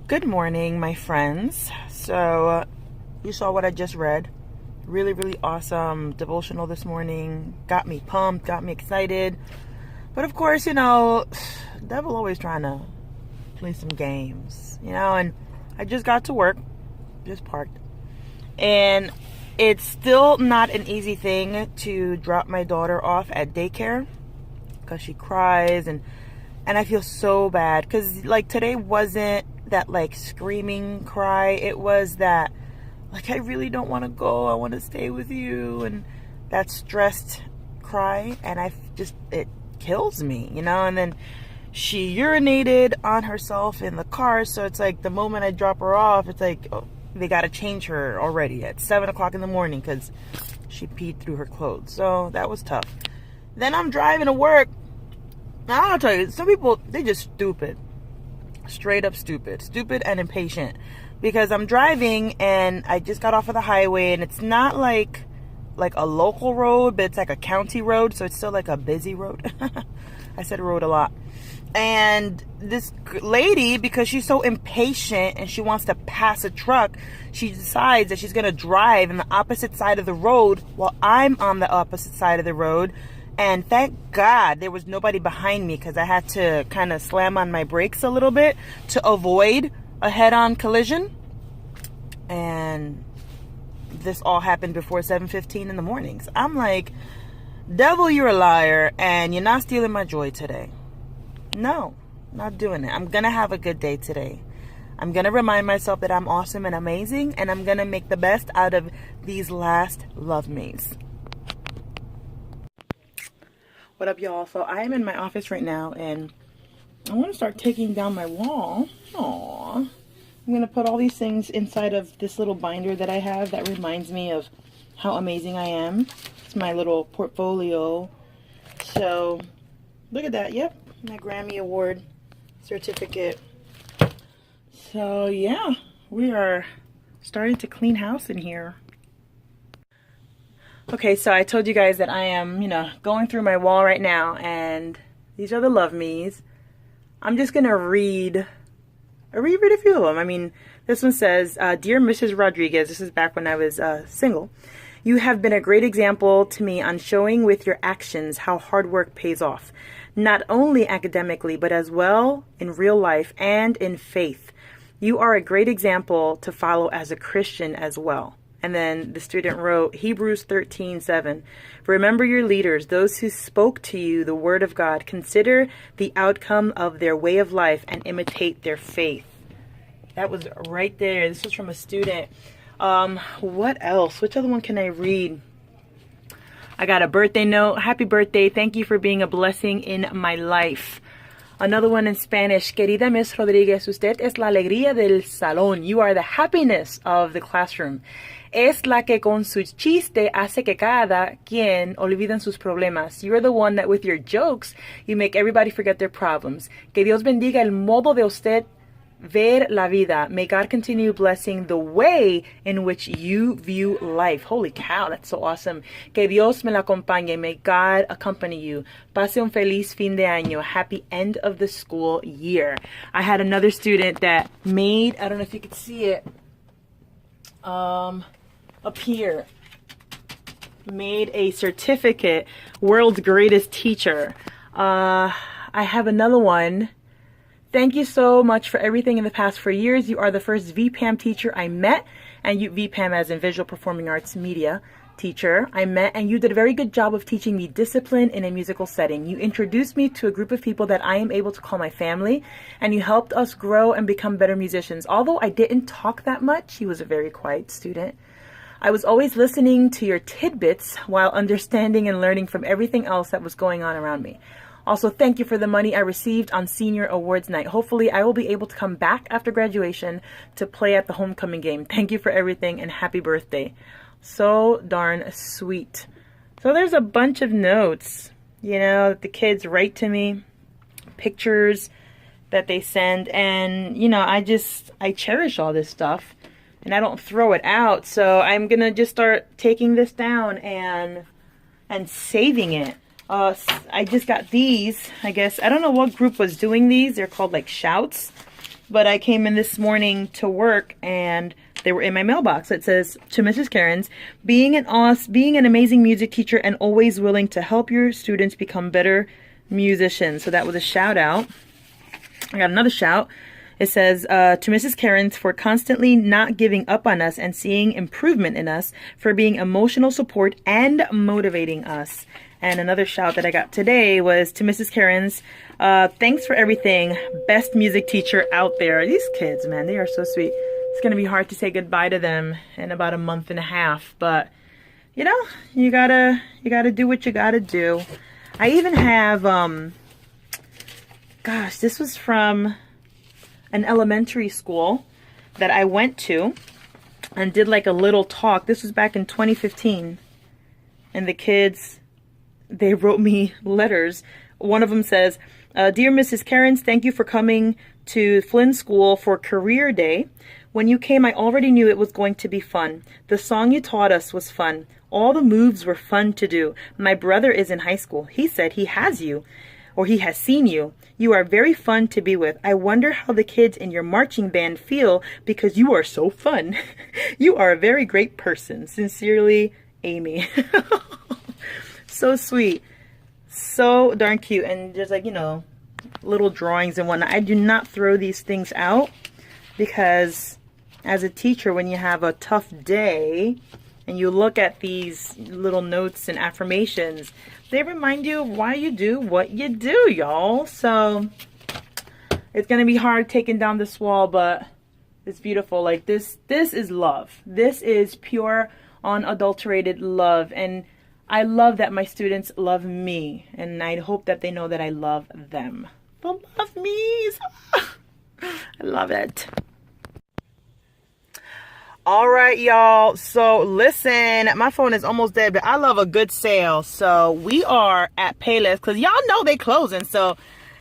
Good morning, my friends. So, you saw what I just read. Really, really awesome devotional this morning. Got me pumped, got me excited. But of course, the devil always trying to play some games, and I just got to work, just parked. And it's still not an easy thing to drop my daughter off at daycare because she cries and I feel so bad because today wasn't that screaming cry. It was that I really don't want to go, I want to stay with you, and that stressed cry, and it kills me, and then she urinated on herself in the car. So it's the moment I drop her off, it's they got to change her already at 7 o'clock in the morning because she peed through her clothes. So that was tough. Then I'm driving to work. Now I'll tell you, some people, they just stupid. Straight up stupid and impatient, because I'm driving and I just got off of the highway, and it's not like a local road, but it's a county road, so it's still a busy road. I said road a lot. And this lady, because she's so impatient and she wants to pass a truck, she decides that she's gonna drive on the opposite side of the road while I'm on the opposite side of the road. And thank God there was nobody behind me, because I had to kind of slam on my brakes a little bit to avoid a head-on collision. And this all happened before 7:15 in the morning. So I'm like, devil, you're a liar, and you're not stealing my joy today. No, not doing it. I'm going to have a good day today. I'm going to remind myself that I'm awesome and amazing, and I'm going to make the best out of these last LOVE-MEs. What up, y'all? So I am in my office right now, and I want to start taking down my wall. Aww. I'm going to put all these things inside of this little binder that I have that reminds me of how amazing I am. It's my little portfolio. So, look at that. Yep, my Grammy Award certificate. So, yeah, we are starting to clean house in here. Okay, so I told you guys that I am, going through my wall right now, and these are the LOVE-MEs. I'm just going to read a few of them. I mean, this one says, Dear Mrs. Rodriguez, this is back when I was single. You have been a great example to me on showing with your actions how hard work pays off, not only academically, but as well in real life and in faith. You are a great example to follow as a Christian as well. And then the student wrote, Hebrews 13:7. Remember your leaders, those who spoke to you the word of God. Consider the outcome of their way of life and imitate their faith. That was right there. This was from a student. What else? Which other one can I read? I got a birthday note. Happy birthday. Thank you for being a blessing in my life. Another one in Spanish. Querida Miss Rodriguez, usted es la alegría del salón. You are the happiness of the classroom. Es la que con su chiste hace que cada quien olviden sus problemas. You are the one that with your jokes, you make everybody forget their problems. Que Dios bendiga el modo de usted ver la vida. May God continue blessing the way in which you view life. Holy cow, that's so awesome. Que Dios me la acompañe. May God accompany you. Pase un feliz fin de año. Happy end of the school year. I had another student that made, I don't know if you could see it, up here, made a certificate, world's greatest teacher. I have another one. Thank you so much for everything in the past 4 years. You are the first VPAM teacher I met, and you VPAM as in Visual Performing Arts Media teacher I met, and you did a very good job of teaching me discipline in a musical setting. You introduced me to a group of people that I am able to call my family, and you helped us grow and become better musicians. Although I didn't talk that much, he was a very quiet student. I was always listening to your tidbits while understanding and learning from everything else that was going on around me. Also, thank you for the money I received on senior awards night. Hopefully, I will be able to come back after graduation to play at the homecoming game. Thank you for everything and happy birthday. So darn sweet. So there's a bunch of notes, that the kids write to me, pictures that they send, and, I cherish all this stuff, and I don't throw it out. So I'm going to just start taking this down and saving it. I just got these, I guess. I don't know what group was doing these. They're called like shouts. but I came in this morning to work and they were in my mailbox. It says, to Mrs. Karen's, being an amazing music teacher and always willing to help your students become better musicians. So that was a shout out. I got another shout. It says, to Mrs. Karen's, for constantly not giving up on us and seeing improvement in us, for being emotional support and motivating us. And another shout that I got today was to Mrs. Karen's, thanks for everything. Best music teacher out there. These kids, man, they are so sweet. It's going to be hard to say goodbye to them in about a month and a half, but you know, you gotta do what you gotta do. I even have, gosh, this was from an elementary school that I went to and did like a little talk. This was back in 2015. And the kids, they wrote me letters. One of them says, Dear Mrs. Karen's, thank you for coming to Flynn School for Career Day. When you came, I already knew it was going to be fun. The song you taught us was fun. All the moves were fun to do. My brother is in high school. He said he has you, or he has seen you. You are very fun to be with. I wonder how the kids in your marching band feel because you are so fun. You are a very great person. Sincerely, Amy. So sweet. So darn cute. And just like, you know, little drawings and whatnot. I do not throw these things out because as a teacher, when you have a tough day and you look at these little notes and affirmations, they remind you of why you do what you do, y'all. So it's going to be hard taking down this wall, but it's beautiful. Like this is love. This is pure, unadulterated love. And I love that my students love me. And I hope that they know that I love them. The love me's. I love it. All right, y'all. So listen, my phone is almost dead, but I love a good sale. So we are at Payless because y'all know they closing. So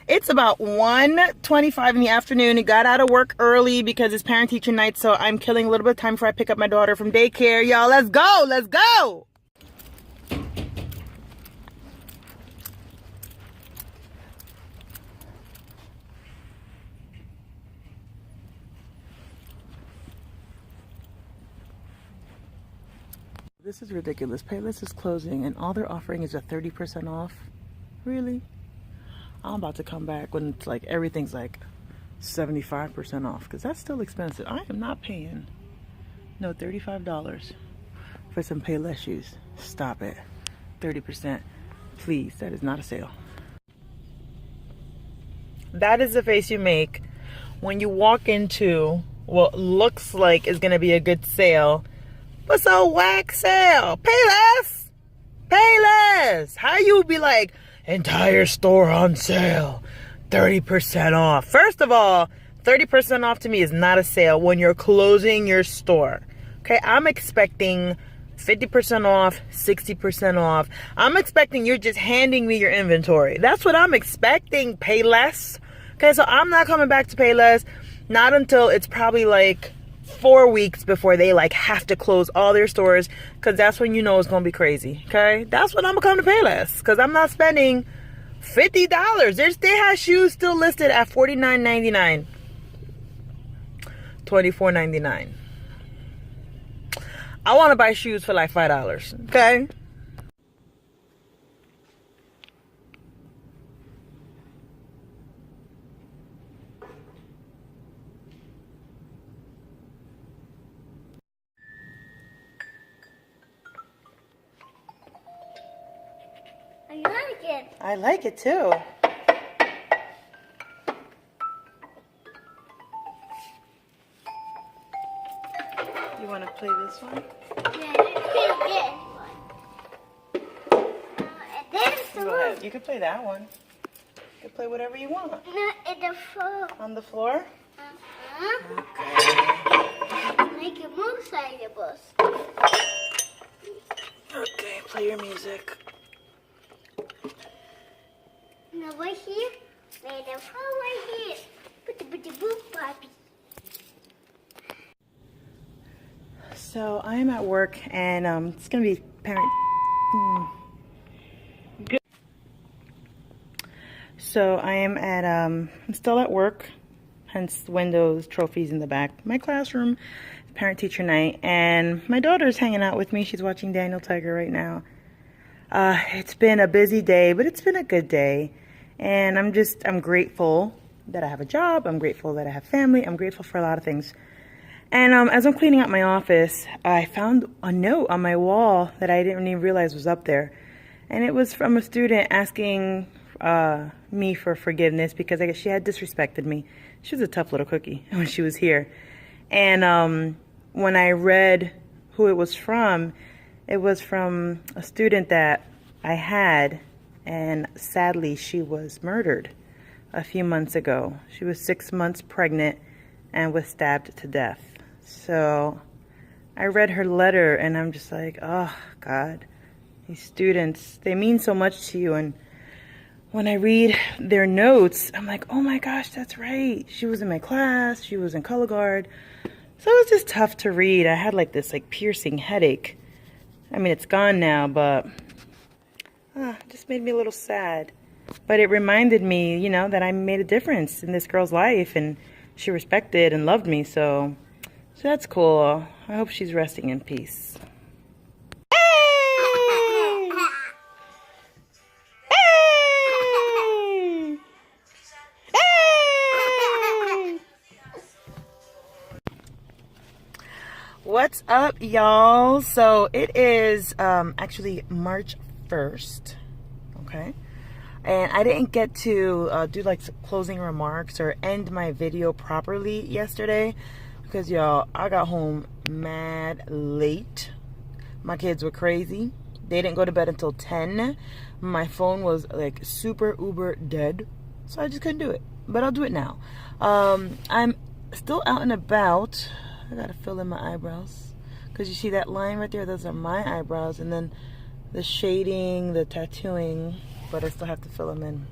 it's about 1:25 in the afternoon. It got out of work early because it's parent-teacher night. So I'm killing a little bit of time before I pick up my daughter from daycare. Y'all, let's go. Let's go. This is ridiculous. Payless is closing and all they're offering is a 30% off. Really? I'm about to come back when it's like everything's like 75% off because that's still expensive. I am not paying no $35 for some Payless shoes. Stop it. 30%. Please, that is not a sale. That is the face you make when you walk into what looks like is going to be a good sale. What's a whack sale? Payless! Payless! How you be like, entire store on sale, 30% off. First of all, 30% off to me is not a sale when you're closing your store. Okay, I'm expecting 50% off, 60% off. I'm expecting you're just handing me your inventory. That's what I'm expecting, Payless. Okay, so I'm not coming back to Payless, not until it's probably like 4 weeks before they like have to close all their stores, because that's when you know it's gonna be crazy. Okay, that's when I'm gonna come to Payless, because I'm not spending $50. They have shoes still listed at $49.99, $24.99. I want to buy shoes for like $5. Okay. I like it. I like it too. You want to play this one? Yeah, let's play this one. And this Go one. ahead. You can play that one. You can play whatever you want. No, at the floor. On the floor? Okay. Make it motorcycles. Okay, play your music. Now right here. Made the floor right here. Put the boop, Bobby. So I am at work and it's gonna be parent. Good. So I am at I'm still at work. hence windows, trophies in the back. My classroom, parent-teacher night, and my daughter's hanging out with me. She's watching Daniel Tiger right now. It's been a busy day, but it's been a good day. And I'm grateful that I have a job. I'm grateful that I have family. I'm grateful for a lot of things. And as I'm cleaning out my office, I found a note on my wall that I didn't even realize was up there. And it was from a student asking me for forgiveness because I guess she had disrespected me. She was a tough little cookie when she was here. And when I read who it was from a student that I had, and sadly she was murdered a few months ago. She was 6 months pregnant and was stabbed to death. So I read her letter and I'm just like, oh God, these students, they mean so much to you. And when I read their notes, I'm like, oh my gosh, that's right. She was in my class. She was in color guard. So it was just tough to read. I had like this piercing headache. I mean, it's gone now, but it just made me a little sad. But it reminded me, you know, that I made a difference in this girl's life and she respected and loved me. So that's cool. I hope she's resting in peace. Hey! Hey! Hey! What's up, y'all? So it is actually March 1st, okay? And I didn't get to do like some closing remarks or end my video properly yesterday because, y'all, I got home mad late. My kids were crazy. They didn't go to bed until 10. My phone was like super uber dead, so I just couldn't do it. But I'll do it now. I'm still out and about. I gotta fill in my eyebrows because you see that line right there? Those are my eyebrows, and then the shading, the tattooing, but I still have to fill them in.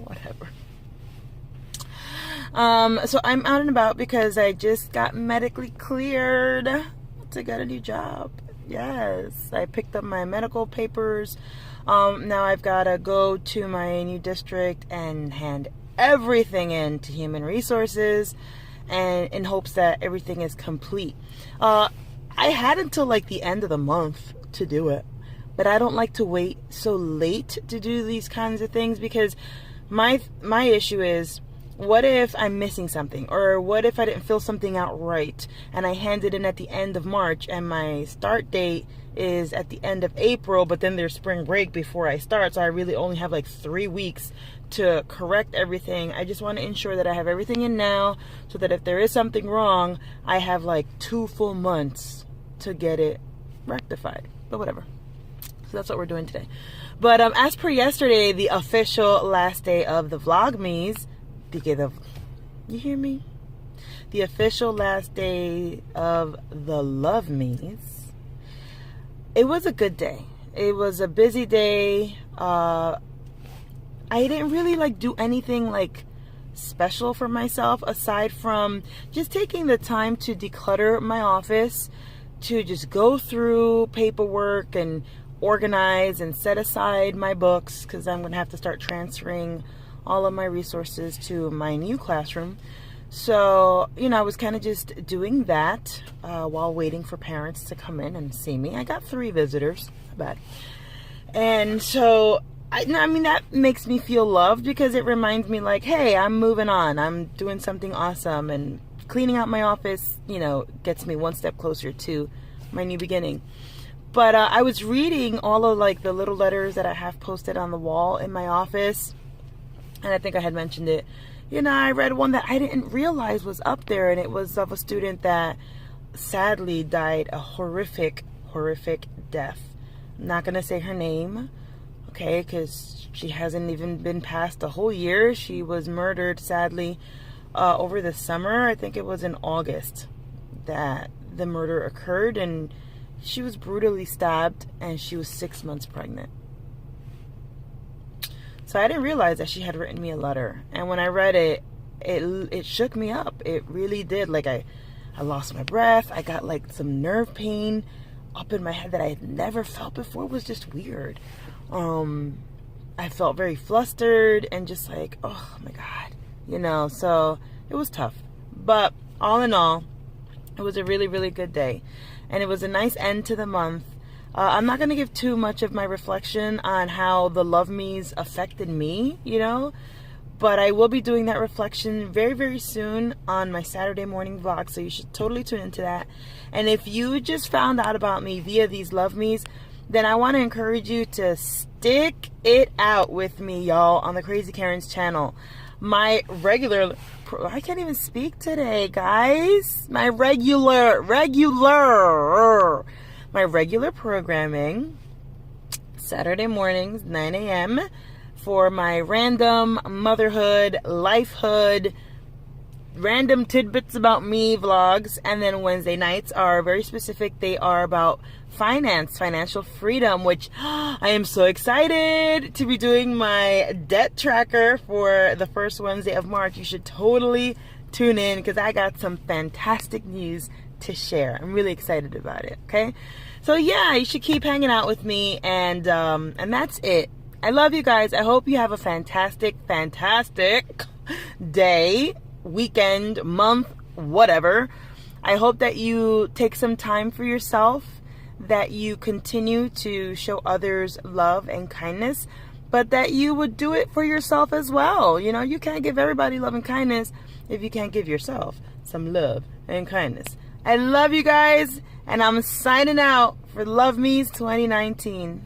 Whatever. So I'm out and about because I just got medically cleared to get a new job. Yes, I picked up my medical papers. Now I've got to go to my new district and hand everything in to human resources, and in hopes that everything is complete. I had until like the end of the month to do it, but I don't like to wait so late to do these kinds of things because my issue is, what if I'm missing something, or what if I didn't fill something out right and I hand it in at the end of March and my start date is at the end of April, but then there's spring break before I start, so I really only have like 3 weeks to correct everything. I just want to ensure that I have everything in now so that if there is something wrong, I have like 2 full months to get it rectified. But whatever. So that's what we're doing today. But as per yesterday, the official last day of the LOVE-MEs, you hear me? The official last day of the LOVE-MEs. It was a good day. It was a busy day. I didn't really do anything special for myself aside from just taking the time to declutter my office, to just go through paperwork and organize and set aside my books, because I'm going to have to start transferring all of my resources to my new classroom. So, I was kind of just doing that while waiting for parents to come in and see me. I got 3 visitors, not bad. And so, I mean, that makes me feel loved because it reminds me hey, I'm moving on. I'm doing something awesome. And cleaning out my office, gets me one step closer to my new beginning. But I was reading all of the little letters that I have posted on the wall in my office. And I think I had mentioned it. I read one that I didn't realize was up there, and it was of a student that sadly died a horrific, horrific death. I'm not going to say her name, okay, because she hasn't even been past a whole year. She was murdered, sadly, over the summer. I think it was in August that the murder occurred, and she was brutally stabbed, and she was 6 months pregnant. So I didn't realize that she had written me a letter. And when I read it, it shook me up. It really did. I lost my breath. I got some nerve pain up in my head that I had never felt before. It was just weird. I felt very flustered and just oh my God. So It was tough. But all in all, it was a really, really good day. And it was a nice end to the month. I'm not going to give too much of my reflection on how the LOVE-MEs affected me, you know. But I will be doing that reflection very, very soon on my Saturday morning vlog. So you should totally tune into that. And if you just found out about me via these LOVE-MEs, then I want to encourage you to stick it out with me, y'all, on the Crazy Karen's channel. My regular, I can't even speak today, guys. My regular programming, Saturday mornings, 9 a.m., for my random motherhood, lifehood, random tidbits about me vlogs. And then Wednesday nights are very specific. They are about finance, financial freedom, which I am so excited to be doing my debt tracker for the first Wednesday of March. You should totally tune in because I got some fantastic news to share. I'm really excited about it. Okay, so yeah, you should keep hanging out with me, and that's it. I love you guys. I hope you have a fantastic day, weekend, month, whatever. I hope that you take some time for yourself, that you continue to show others love and kindness, but that you would do it for yourself as well. You know, you can't give everybody love and kindness if you can't give yourself some love and kindness. I love you guys, and I'm signing out for LOVE-MEs 2019.